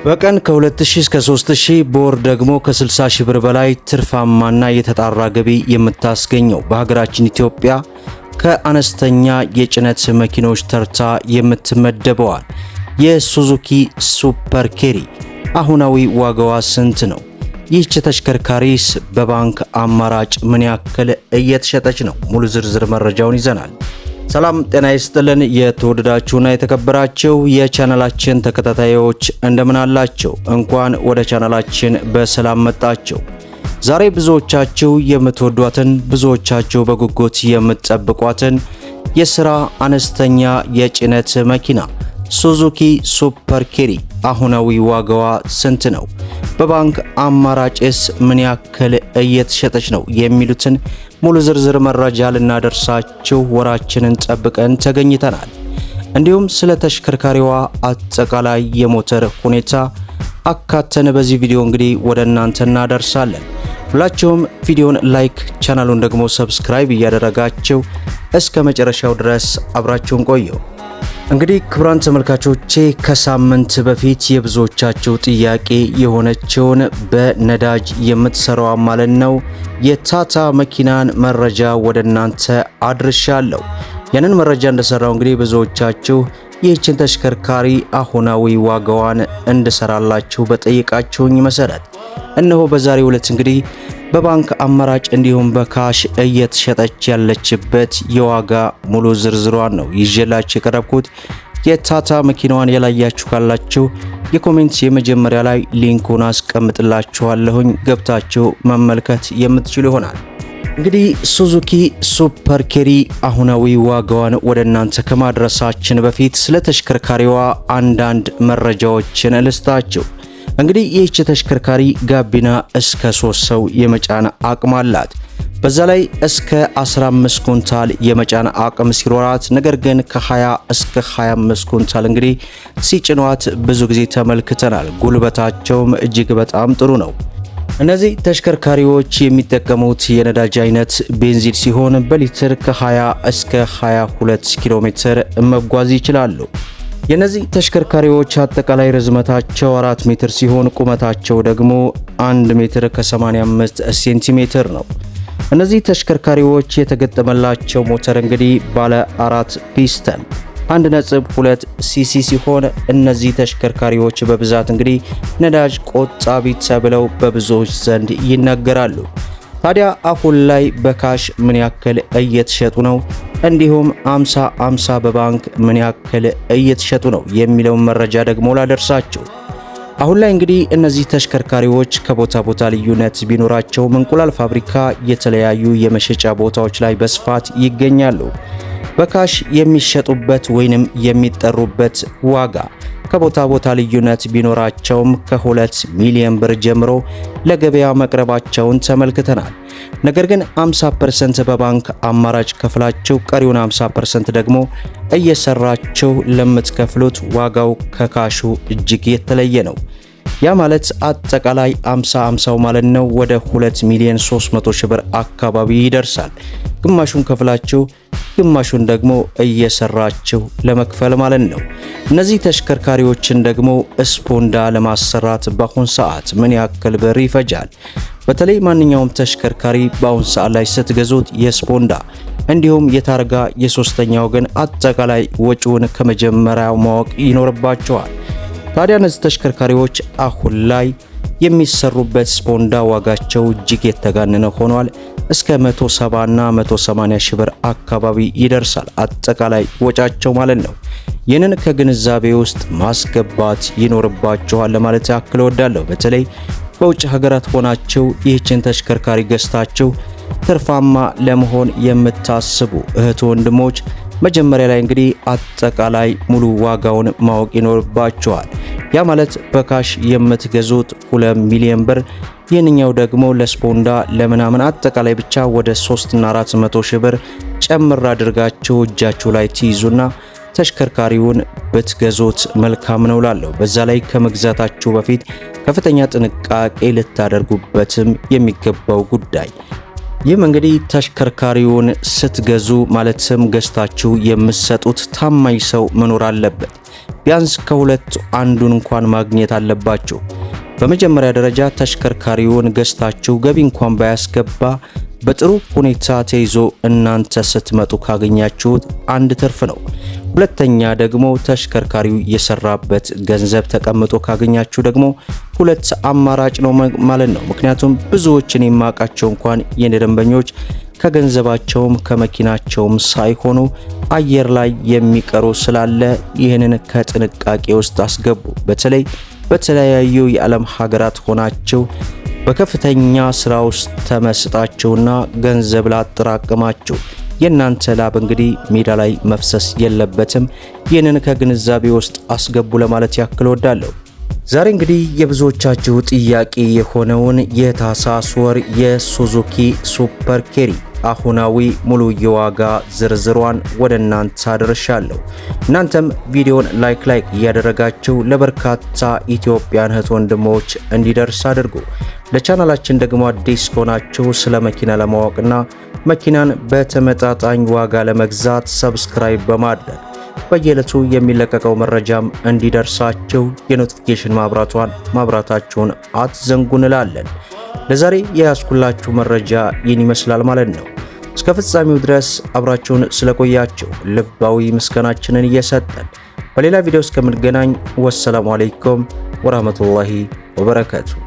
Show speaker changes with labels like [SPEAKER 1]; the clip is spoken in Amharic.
[SPEAKER 1] በቀን ከ2000 እስከ 3000 በወር ደግሞ ከ60 ብር በላይ ትርፋማና የተጣራ ገቢ የምታስገኘው በሀገራችን ኢትዮጵያ ከአነስተኛ የጭነት መኪኖች ተርታ የምትመደበዋል የሱዙኪ ሱፐር ኬሪ አሁናዊ ዋጋዋ ስንት ነው? ይህች ተሽከርካሪስ በባንክ አማራጭ ምን ያክል እየተሸጠች ነው? ሙሉ ዝርዝር መረጃውን ይዘናል። ሰላም ጤና ይስጥልን። የተወደዳችሁና የተከበራችሁ የቻናላችን ተከታታዮች እንደምን አላችሁ? እንኳን ወደ ቻናላችን በሰላም መጣችሁ። ዛሬ ብዙዎቻችሁ የምትወዷትን ብዙዎቻችሁ በጉጉት የምትጠብቋትን የሥራ አነስተኛ የጭነት መኪና ሱዙኪ ሱፐር ኬሪ አሁናዊ ዋጋዋ ስንት ነው? በባንክ አማራጭስ ምን ያክል እየተሸጠች ነው? የሚሉትን ሙሉ ዝርዝር መረጃ ልናደርሳችሁ ወራችንን ጠብቀን ተገኝተናል። እንዲሁም ስለ ተሽከርካሪዋ አጠቃላይ የሞተር ሁኔታ አካተን በዚህ ቪዲዮ እንግዲህ ወደ እናንተ እናደርሳለን። ሁላችሁም ቪዲዮን ላይክ፣ ቻናሉን ደግሞ ሰብስክራይብ እያደረጋችሁ እስከ መጨረሻው ድረስ አብራችሁን ቆዩ። እንግዲህ ክቡራን ተመልካቾቼ ከሳምንት በፊት የብዙዎቻችሁ ጥያቄ የሆነችውን በነዳጅ የምትሰራው ማለት ነው የታታ መኪናን መረጃ ወደ እናንተ አድርሻለሁ። ያንን መረጃ እንደሰራው እንግዲህ ብዙዎቻችሁ ይህችን ተሽከርካሪ አሁናዊ ዋጋዋን እንድሰራላችሁ በጠየቃችሁኝ መሰረት እነሆ በዛሬው ዕለት እንግዲህ በባንክ አማራጭ እንዲሁም በካሽ እየተሸጠች ያለችበት የዋጋ ሙሉ ዝርዝሯን ነው ይዤላችሁ የቀረብኩት። የታታ መኪናዋን ያላያችሁ ካላችሁ የኮሜንት የመጀመሪያ ላይ ሊንኩን አስቀምጥላችኋለሁኝ ገብታችሁ መመልከት የምትችሉ ይሆናል። እንግዲህ ሱዙኪ ሱፐር ኬሪ አሁናዊ ዋጋዋን ወደ እናንተ ከማድረሳችን በፊት ስለ ተሽከርካሪዋ አንዳንድ መረጃዎችን ልስጣችሁ። እንግዲህ ይህች ተሽከርካሪ ጋቢና እስከ 3 ሰው የመጫን አቅም አላት። በዛ ላይ እስከ 15 ኩንታል የመጫን አቅም ሲኖራት፣ ነገር ግን ከ20 እስከ 25 ኩንታል እንግዲህ ሲጭኗት ብዙ ጊዜ ተመልክተናል። ጉልበታቸውም እጅግ በጣም ጥሩ ነው። እነዚህ ተሽከርካሪዎች የሚጠቀሙት የነዳጅ አይነት ቤንዚን ሲሆን በሊትር ከ20 እስከ 22 ኪሎ ሜትር መጓዝ ይችላሉ። የነዚህ ተሽከርካሪዎች አጠቃላይ ርዝመታቸው 4 ሜትር ሲሆን ቁመታቸው ደግሞ 1 ሜትር ከ85 ሴንቲሜትር ነው። እነዚህ ተሽከርካሪዎች የተገጠመላቸው ሞተር እንግዲህ ባለ 4 ፒስተን 1.2 ሲሲ ሲሆን እነዚህ ተሽከርካሪዎች በብዛት እንግዲህ ነዳጅ ቆጣቢ ተብለው በብዙዎች ዘንድ ይነገራሉ። ታዲያ አሁን ላይ በካሽ ምን ያክል እየተሸጡ ነው? እንዲሁም 50 በባንክ ምን ያክል እየተሸጡ ነው የሚለውን መረጃ ደግሞ ላደርሳችሁ። አሁን ላይ እንግዲህ እነዚህ ተሽከርካሪዎች ከቦታ ቦታ ልዩነት ቢኖራቸውም እንቁላል ፋብሪካ የተለያዩ የመሸጫ ቦታዎች ላይ በስፋት ይገኛሉ። በካሽ የሚሸጡበት ወይንም የሚጠሩበት ዋጋ ከቦታ ቦታ ልዩነት ቢኖራቸውም ከ2 ሚሊዮን ብር ጀምሮ ለገበያ መቅረባቸውን ተመልክተናል። ነገር ግን 50% በባንክ አማራጭ ከፍላችሁ ቀሪውን 50% ደግሞ እየሰራችሁ ለምትከፍሉት ዋጋው ከካሹ እጅግ የተለየ ነው። ያ ማለት አጠቃላይ 50 ማለት ነው ወደ 2 ሚሊዮን 300 ሺህ ብር አካባቢ ይደርሳል። ግማሹን ከፍላችሁ ግማሹን ደግሞ እየሰራችሁ ለመክፈል ማለት ነው። እነዚህ ተሽከርካሪዎችን ደግሞ ስፖንዳ ለማሰራት በአሁን ሰዓት ምን ያክል ብር ይፈጃል? በተለይ ማንኛውም ተሽከርካሪ በአሁን ሰዓት ላይ ስትገዙት የስፖንዳ እንዲሁም የታርጋ የሶስተኛ ወገን አጠቃላይ ወጪውን ከመጀመሪያው ማወቅ ይኖርባቸዋል። ታዲያ እነዚህ ተሽከርካሪዎች አሁን ላይ የሚሰሩበት ስፖንዳ ዋጋቸው እጅግ የተጋነነ ሆኗል። እስከ 170 እና 180 ሺህ ብር አካባቢ ይደርሳል አጠቃላይ ወጫቸው ማለት ነው። ይህንን ከግንዛቤ ውስጥ ማስገባት ይኖርባችኋል ለማለት ያክል እወዳለሁ። በተለይ በውጭ ሀገራት ሆናችሁ ይህችን ተሽከርካሪ ገዝታችሁ ትርፋማ ለመሆን የምታስቡ እህት ወንድሞች መጀመሪያ ላይ እንግዲህ አጠቃላይ ሙሉ ዋጋውን ማወቅ ይኖርባችኋል። ያ ማለት በካሽ የምትገዙት 2 ሚሊዮን ብር፣ ይህንኛው ደግሞ ለስፖንዳ ለምናምን አጠቃላይ ብቻ ወደ 3 እና 400 ሺህ ብር ጨምር አድርጋችሁ እጃችሁ ላይ ትይዙና ተሽከርካሪውን ብትገዙት መልካም ነው ላለው። በዛ ላይ ከመግዛታችሁ በፊት ከፍተኛ ጥንቃቄ ልታደርጉበትም የሚገባው ጉዳይ ይህም እንግዲህ ተሽከርካሪውን ስትገዙ ማለትም ገዝታችሁ የምትሰጡት ታማኝ ሰው መኖር አለበት። ቢያንስ ከሁለት አንዱን እንኳን ማግኘት አለባችሁ። በመጀመሪያ ደረጃ ተሽከርካሪውን ገዝታችሁ ገቢ እንኳን ባያስገባ በጥሩ ሁኔታ ተይዞ እናንተ ስትመጡ ካገኛችሁት አንድ ትርፍ ነው። ሁለተኛ ደግሞ ተሽከርካሪው የሰራበት ገንዘብ ተቀምጦ ካገኛችሁ ደግሞ ሁለት አማራጭ ነው ማለት ነው። ምክንያቱም ብዙዎችን የማውቃቸው እንኳን የኔ ደንበኞች ከገንዘባቸውም ከመኪናቸውም ሳይሆኑ አየር ላይ የሚቀሩ ስላለ ይህንን ከጥንቃቄ ውስጥ አስገቡ። በተለይ በተለያዩ የዓለም ሀገራት ሆናችሁ በከፍተኛ ስራ ውስጥ ተመስጣችሁና ገንዘብ ላጠራቀማችሁ የናንተ ላብ እንግዲህ ሜዳ ላይ መፍሰስ የለበትም። ይህንን ከግንዛቤ ውስጥ አስገቡ ለማለት ያክል ወዳለሁ። ዛሬ እንግዲህ የብዙዎቻችሁ ጥያቄ የሆነውን የታህሳስ ወር የሱዙኪ ሱፐር ኬሪ አሁናዊ ሙሉ የዋጋ ዝርዝሯን ወደ እናንተ አደርሻለሁ። እናንተም ቪዲዮን ላይክ እያደረጋችሁ ለበርካታ ኢትዮጵያን እህት ወንድሞች እንዲደርስ አድርጉ። ለቻናላችን ደግሞ አዲስ ከሆናችሁ ስለ መኪና ለማወቅና መኪናን በተመጣጣኝ ዋጋ ለመግዛት ሰብስክራይብ በማድረግ በየዕለቱ የሚለቀቀው መረጃም እንዲደርሳችሁ የኖቲፊኬሽን ማብራታችሁን አትዘንጉ እንላለን። ለዛሬ የያዝኩላችሁ መረጃ ይህን ይመስላል ማለት ነው። እስከ ፍጻሜው ድረስ አብራችሁን ስለቆያችሁ ልባዊ ምስጋናችንን እየሰጠን በሌላ ቪዲዮ እስከምንገናኝ ወሰላሙ አለይኩም ወራህመቱላሂ ወበረካቱ።